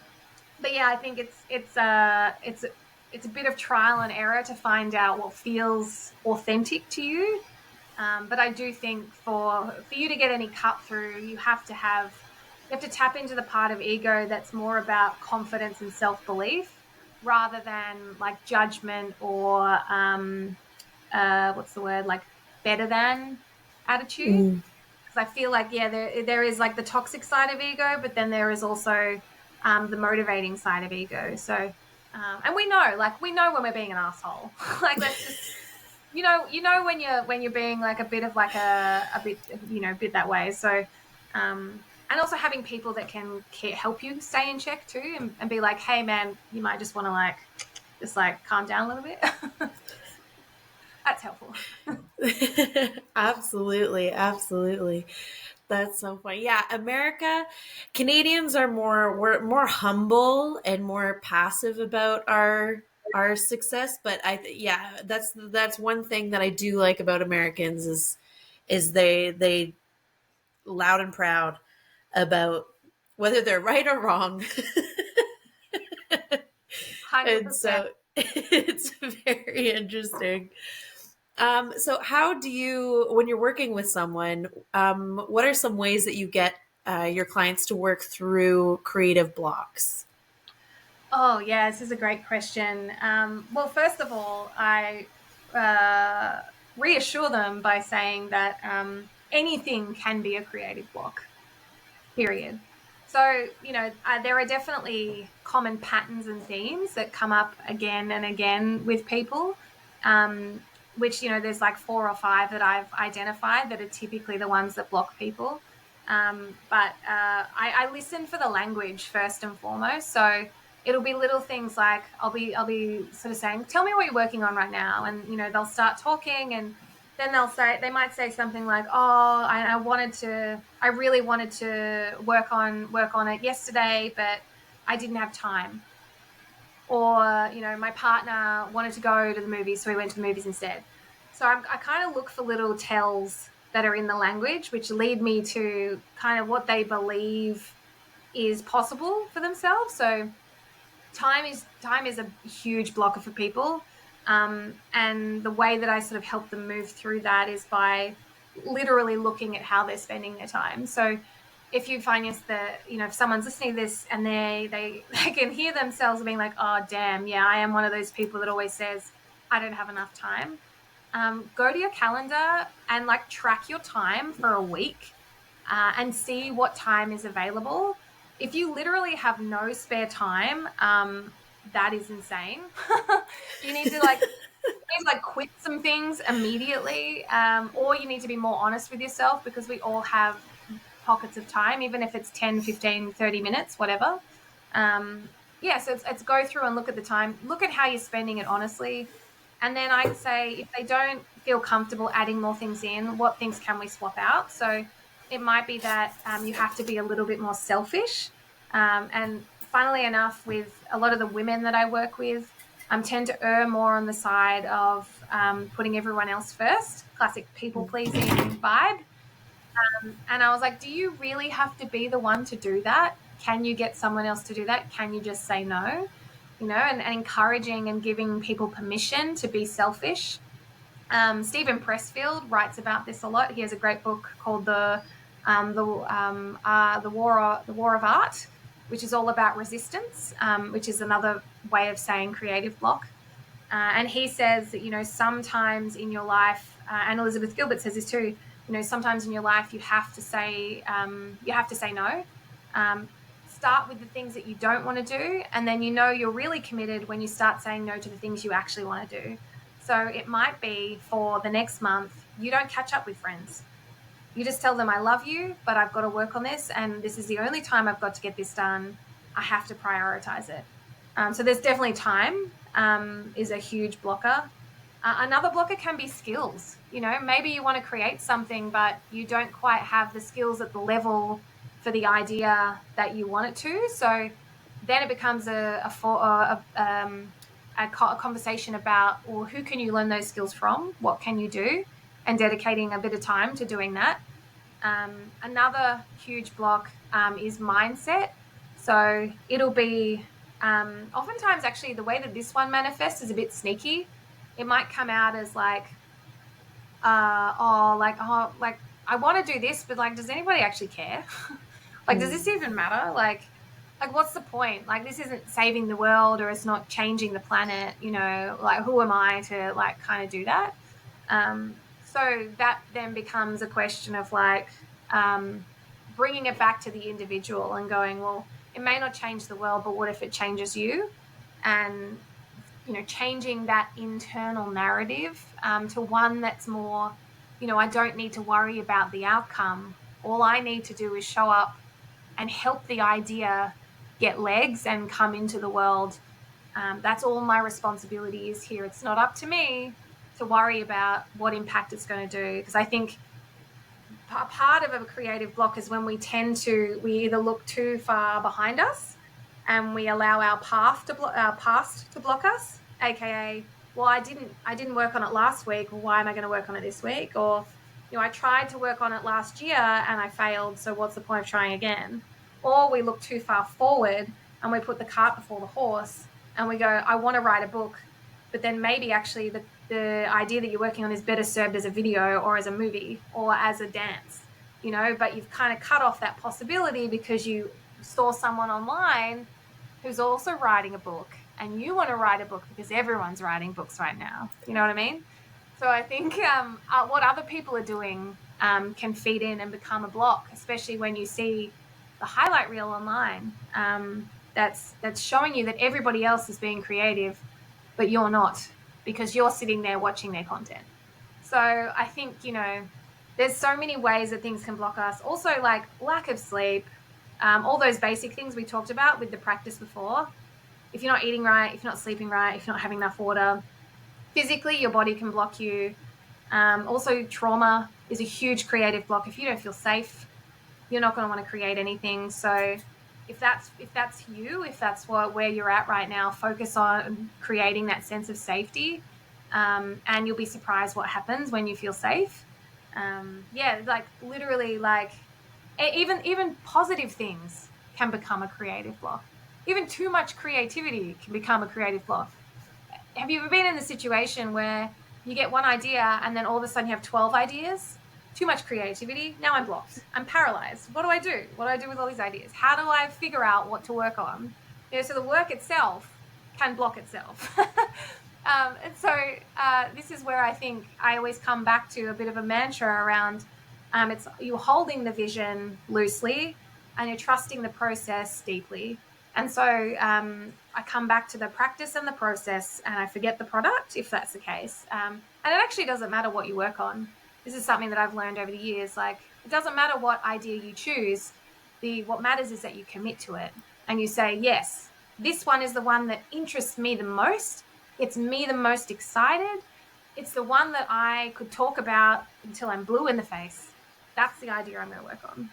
but yeah, I think it's a bit of trial and error to find out what feels authentic to you. But I do think for you to get any cut through, you have to tap into the part of ego that's more about confidence and self belief, rather than like judgment or what's the word, like better than attitude. Mm. Because I feel like, yeah, there is like the toxic side of ego, but then there is also the motivating side of ego. So and we know when we're being an asshole. Like, let's just, when you're being like a bit of like a bit, a bit that way. So and also having people that can help you stay in check too, and be like, hey man, you might just want to like just like calm down a little bit. That's helpful. Absolutely, absolutely. That's so funny. Yeah, Canadians are we're more humble and more passive about our success, but yeah, that's one thing that I do like about Americans is they loud and proud about whether they're right or wrong. 100%. And so it's very interesting. So how do you, when you're working with someone, what are some ways that you get your clients to work through creative blocks? Oh, yeah, this is a great question. Well, first of all, I uh, reassure them by saying that anything can be a creative block, period. So, there are definitely common patterns and themes that come up again and again with people, um, which, there's like four or five that I've identified that are typically the ones that block people. But I listen for the language first and foremost. So it'll be little things like I'll be sort of saying, "Tell me what you're working on right now," and they'll start talking, and then they might say something like, "Oh, I really wanted to work on it yesterday, but I didn't have time." Or, my partner wanted to go to the movies, so we went to the movies instead. So I kind of look for little tells that are in the language, which lead me to kind of what they believe is possible for themselves. So time is a huge blocker for people, and the way that I sort of help them move through that is by literally looking at how they're spending their time. So if you find, yes, that if someone's listening to this and they can hear themselves being like, oh damn, yeah, I am one of those people that always says I don't have enough time. Go to your calendar and like track your time for a week, and see what time is available. If you literally have no spare time, that is insane. You need to quit some things immediately, or you need to be more honest with yourself, because we all have pockets of time, even if it's 10, 15, 30 minutes, whatever. Yeah, so it's go through and look at the time, look at how you're spending it honestly, And then I'd say if they don't feel comfortable adding more things in, what things can we swap out? So it might be that you have to be a little bit more selfish. And funnily enough, with a lot of the women that I work with, tend to err more on the side of putting everyone else first, classic people pleasing vibe. And I was like, do you really have to be the one to do that? Can you get someone else to do that? Can you just say no? And encouraging and giving people permission to be selfish. Stephen Pressfield writes about this a lot. He has a great book called the War of Art, which is all about resistance, which is another way of saying creative block. And he says that, sometimes in your life, and Elizabeth Gilbert says this too, sometimes in your life you have to say no. Um, Start with the things that you don't want to do, and then you're really committed when you start saying no to the things you actually want to do. So it might be for the next month, you don't catch up with friends. You just tell them, I love you, but I've got to work on this, and this is the only time I've got to get this done. I have to prioritize it. So there's definitely time is a huge blocker. Another blocker can be skills. Maybe you want to create something, but you don't quite have the skills at the level for the idea that you want it to. So then it becomes a conversation about, well, who can you learn those skills from? What can you do? And dedicating a bit of time to doing that. Another huge block is mindset. So it'll be oftentimes actually the way that this one manifests is a bit sneaky. It might come out as like, like I want to do this, but like, does anybody actually care? Like, does this even matter? Like what's the point? Like, this isn't saving the world, or it's not changing the planet. Like, who am I to like kind of do that? So that then becomes a question of like bringing it back to the individual and going, well, it may not change the world, but what if it changes you? And changing that internal narrative to one that's more, I don't need to worry about the outcome. All I need to do is show up and help the idea get legs and come into the world. That's all my responsibility is here. It's not up to me to worry about what impact it's going to do, because I think part of a creative block is when we either look too far behind us and we allow our past to block us, aka, well, I didn't work on it last week, well, why am I going to work on it this week? Or I tried to work on it last year and I failed, so what's the point of trying again? Or we look too far forward and we put the cart before the horse and we go, I want to write a book, but then maybe actually the idea that you're working on is better served as a video or as a movie or as a dance, but you've kind of cut off that possibility because you saw someone online who's also writing a book, and you want to write a book because everyone's writing books right now. You know what I mean? So I think what other people are doing can feed in and become a block, especially when you see the highlight reel online that's showing you that everybody else is being creative, but you're not, because you're sitting there watching their content. So I think, there's so many ways that things can block us. Also, like lack of sleep, all those basic things we talked about with the practice before. If you're not eating right, if you're not sleeping right, if you're not having enough water, physically your body can block you. Also, trauma is a huge creative block. If you don't feel safe, you're not going to want to create anything. So if that's you, if that's where you're at right now, focus on creating that sense of safety, and you'll be surprised what happens when you feel safe. Like literally, like even positive things can become a creative block. Even too much creativity can become a creative block. Have you ever been in the situation where you get one idea and then all of a sudden you have 12 ideas? Too much creativity. Now I'm blocked. I'm paralyzed. What do I do? What do I do with all these ideas? How do I figure out what to work on? So the work itself can block itself. And so this is where I think I always come back to a bit of a mantra around it's you're holding the vision loosely and you're trusting the process deeply. And so I come back to the practice and the process, and I forget the product if that's the case. And it actually doesn't matter what you work on. This is something that I've learned over the years. Like, it doesn't matter what idea you choose. What matters is that you commit to it and you say, yes, this one is the one that interests me the most. It's me the most excited. It's the one that I could talk about until I'm blue in the face. That's the idea I'm going to work on.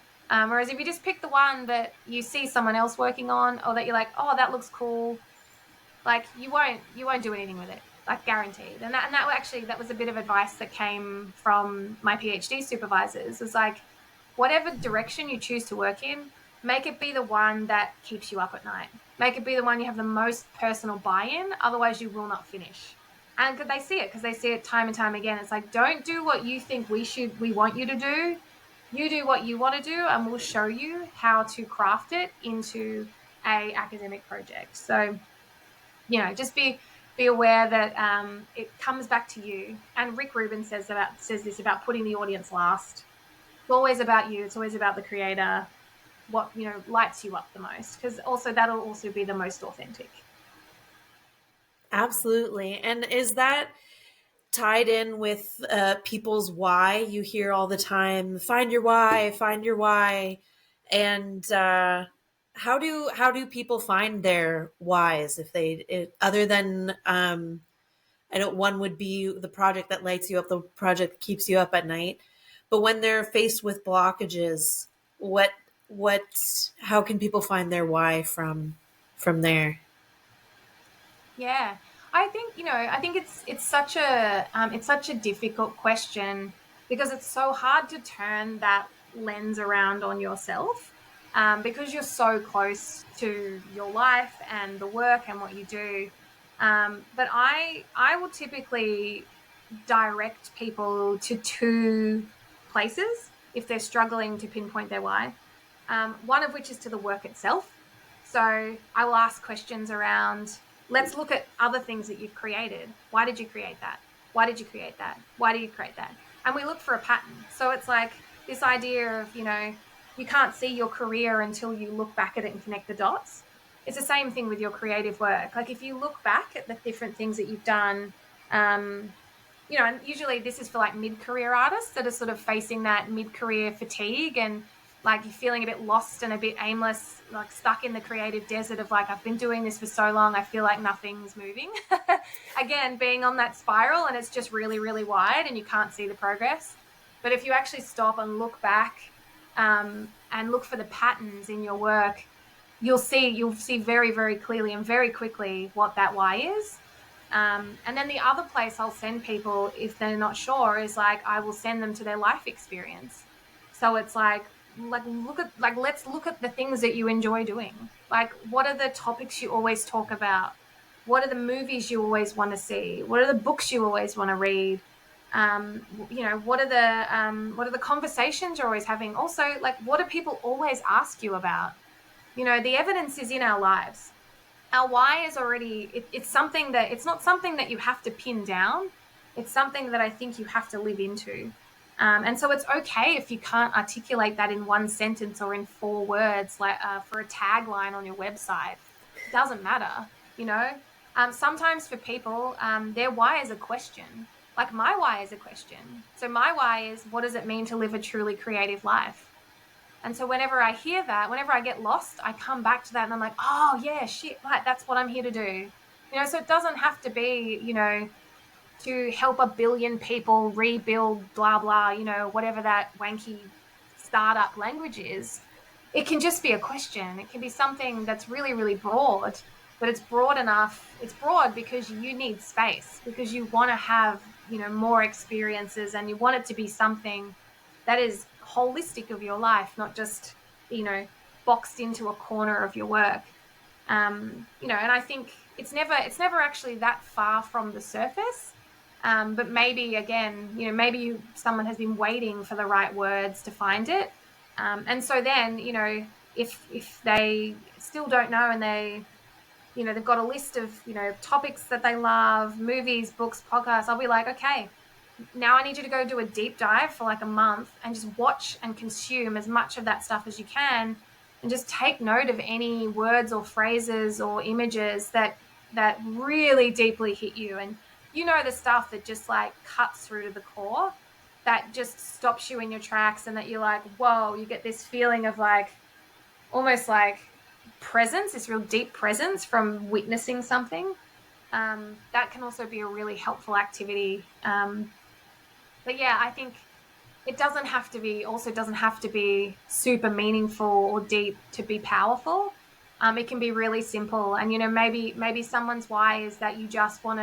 Whereas if you just pick the one that you see someone else working on, or that you're like, oh, that looks cool, like you won't do anything with it, like guaranteed. And that actually, that was a bit of advice that came from my PhD supervisors. It was like, whatever direction you choose to work in, make it be the one that keeps you up at night. Make it be the one you have the most personal buy-in, otherwise you will not finish. And they see it, because they see it time and time again. It's like, don't do what you think we want you to do. You do what you want to do, and we'll show you how to craft it into a academic project. So, just be aware that it comes back to you. And Rick Rubin says this about putting the audience last. It's always about you. It's always about the creator. What lights you up the most, because also that'll also be the most authentic. Absolutely. And is that tied in with people's why? You hear all the time, find your why, find your why. And how do people find their whys, if other than I know one would be the project that lights you up, the project that keeps you up at night. But when they're faced with blockages, what what how can people find their why from there? Yeah, I think it's such a difficult question, because it's so hard to turn that lens around on yourself, because you're so close to your life and the work and what you do. But I will typically direct people to two places if they're struggling to pinpoint their why. One of which is to the work itself. So I will ask questions around, let's look at other things that you've created. Why did you create that? Why did you create that? Why do you create that? And we look for a pattern. So it's like this idea of, you can't see your career until you look back at it and connect the dots. It's the same thing with your creative work. Like, if you look back at the different things that you've done, um, and usually this is for like mid-career artists that are sort of facing that mid-career fatigue, and like you're feeling a bit lost and a bit aimless, like stuck in the creative desert of like, I've been doing this for so long, I feel like nothing's moving. Again, being on that spiral, and it's just really, really wide and you can't see the progress. But if you actually stop and look back, and look for the patterns in your work, you'll see very, very clearly and very quickly what that why is. And then the other place I'll send people, if they're not sure, is like, I will send them to their life experience. So it's let's look at the things that you enjoy doing. Like, what are the topics you always talk about? What are the movies you always want to see? What are the books you always want to read? What are the conversations you're always having? Also, like, what do people always ask you about? The evidence is in our lives. Our why is already, it's something that, it's not something that you have to pin down. It's something that I think you have to live into. And so it's okay if you can't articulate that in one sentence or in 4 words, like for a tagline on your website. It doesn't matter, you know. Sometimes for people, their why is a question. Like, my why is a question. So my why is, what does it mean to live a truly creative life? And so whenever I hear that, whenever I get lost, I come back to that and I'm like, oh yeah, shit, right, that's what I'm here to do. So it doesn't have to be, to help a billion people rebuild, blah, blah, whatever that wanky startup language is. It can just be a question. It can be something that's really, really broad, but it's broad enough. It's broad because you need space, because you want to have, more experiences, and you want it to be something that is holistic of your life, not just, you know, boxed into a corner of your work. And I think it's never actually that far from the surface. But maybe again, someone has been waiting for the right words to find it. And so then, if they still don't know, and they've got a list of, topics that they love, movies, books, podcasts, I'll be like, okay, now I need you to go do a deep dive for like a month and just watch and consume as much of that stuff as you can, and just take note of any words or phrases or images that really deeply hit you. And the stuff that just like cuts through to the core, that just stops you in your tracks, and that you're like, whoa, you get this feeling of like, almost like presence, this real deep presence from witnessing something. That can also be a really helpful activity. But yeah, I think it doesn't have to be, also doesn't have to be super meaningful or deep to be powerful. It can be really simple. And, maybe someone's why is that you just want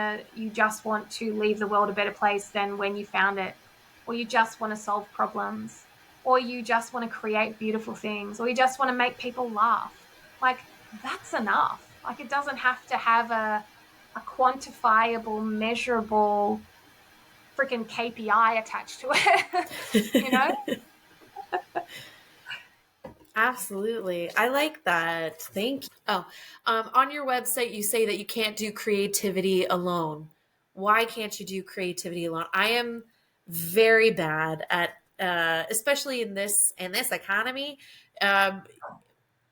to leave the world a better place than when you found it, or you just want to solve problems, or you just want to create beautiful things, or you just want to make people laugh. Like, that's enough. Like, it doesn't have to have a quantifiable, measurable freaking KPI attached to it, you know? Absolutely. I like that. Thank you. Oh, on your website, you say that you can't do creativity alone. Why can't you do creativity alone? I am very bad at, especially in this economy. Um,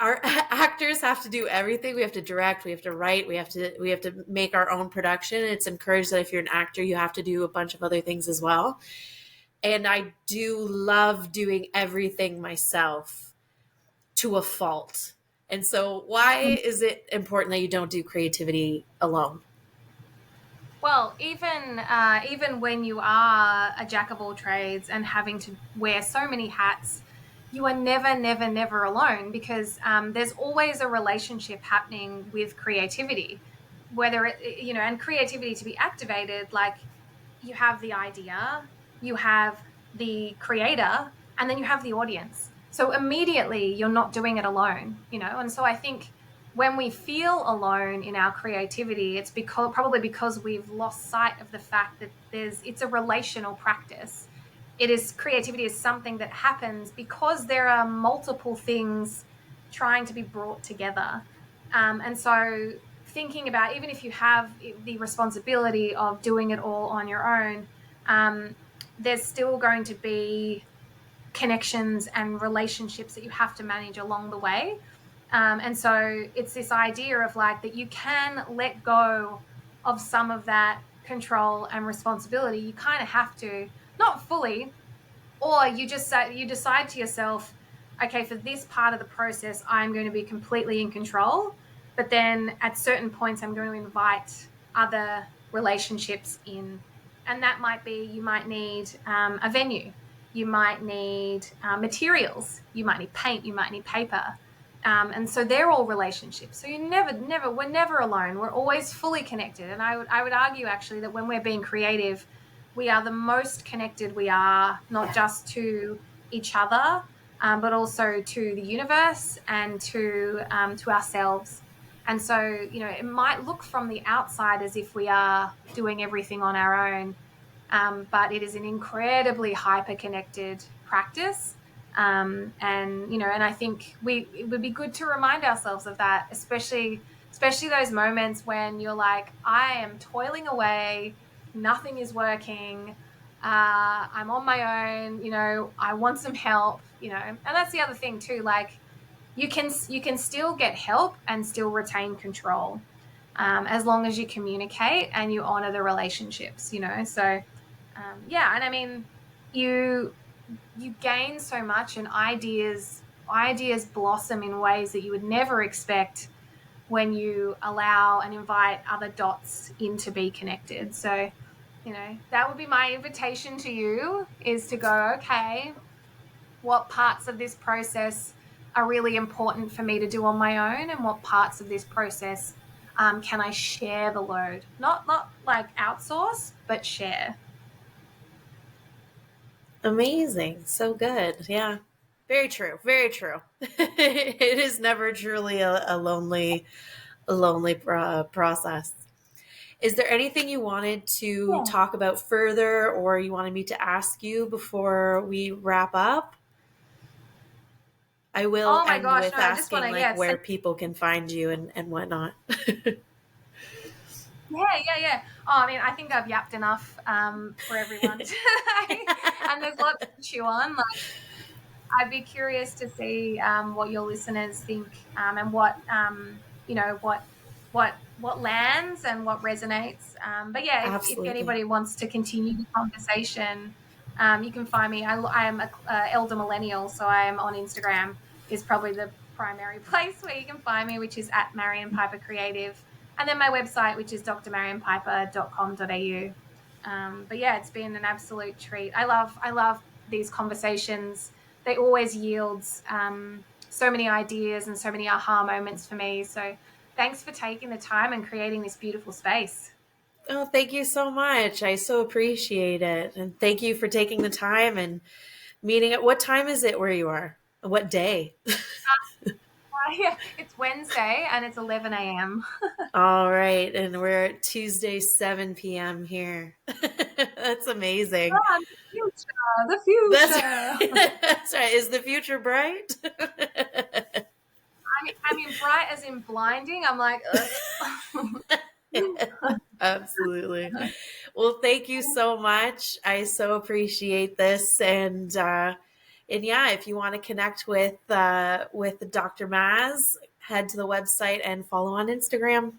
our actors have to do everything. We have to direct. We have to write. We have to make our own production. It's encouraged that if you're an actor, you have to do a bunch of other things as well. And I do love doing everything myself to a fault. And so, why is it important that you don't do creativity alone? Well, even when you are a jack of all trades and having to wear so many hats, you are never, never, never alone, because there's always a relationship happening with creativity, whether and creativity to be activated, like, you have the idea, you have the creator, and then you have the audience. So immediately you're not doing it alone. And so I think when we feel alone in our creativity, it's probably because we've lost sight of the fact that it's a relational practice. Creativity is something that happens because there are multiple things trying to be brought together. And so thinking about, even if you have the responsibility of doing it all on your own, there's still going to be connections and relationships that you have to manage along the way. And so it's this idea of, like, that you can let go of some of that control and responsibility. You kind of have to, not fully, or you decide to yourself, okay, for this part of the process, I'm going to be completely in control. But then at certain points, I'm going to invite other relationships in. And that might be, you might need a venue, you might need materials, you might need paint, you might need paper. And so they're all relationships. So we're never alone. We're always fully connected. And I would argue, actually, that when we're being creative, we are the most connected we are, not just to each other, but also to the universe and to ourselves. And so, it might look from the outside as if we are doing everything on our own, but it is an incredibly hyper-connected practice. And I think it would be good to remind ourselves of that, especially those moments when you're like, I am toiling away, nothing is working, I'm on my own, I want some help, and that's the other thing too. Like, you can still get help and still retain control, as long as you communicate and you honor the relationships. So yeah, and I mean, you you gain so much, and ideas blossom in ways that you would never expect when you allow and invite other dots in to be connected. So, that would be my invitation to you, is to go, okay, what parts of this process are really important for me to do on my own, and what parts of this process can I share the load? Not like outsource, but share. Amazing. So good. Yeah. Very true. Very true. It is never truly a lonely process. Is there anything you wanted to Yeah. talk about further, or you wanted me to ask you before we wrap up? I will Oh my end gosh, with no, I just want asking to, like yeah, where send. people can find you and whatnot. Yeah, yeah, yeah. Oh, I mean, I think I've yapped enough for everyone today, and there's lots to chew on. Like, I'd be curious to see what your listeners think, and what lands and what resonates. But yeah, if Absolutely. anybody wants to continue the conversation, you can find me. I am a elder millennial, so I am on Instagram. Is probably the primary place where you can find me, which is at Marion Piper Creative. And then my website, which is drmarianpiper.com.au. But yeah, it's been an absolute treat. I love these conversations. They always yields so many ideas and so many aha moments for me. So thanks for taking the time and creating this beautiful space. Oh, thank you so much. I so appreciate it. And thank you for taking the time and meeting at what time is it where you are? What day? Yeah, it's Wednesday and it's 11 a.m. All right. And we're at Tuesday, 7 p.m. here. That's amazing. Oh, the future, the That's future. right. That's right. Is the future bright? I mean, bright as in blinding. I'm like, Absolutely. Well, thank you so much. I so appreciate this, and yeah, if you want to connect with Dr. Maz, head to the website and follow on Instagram.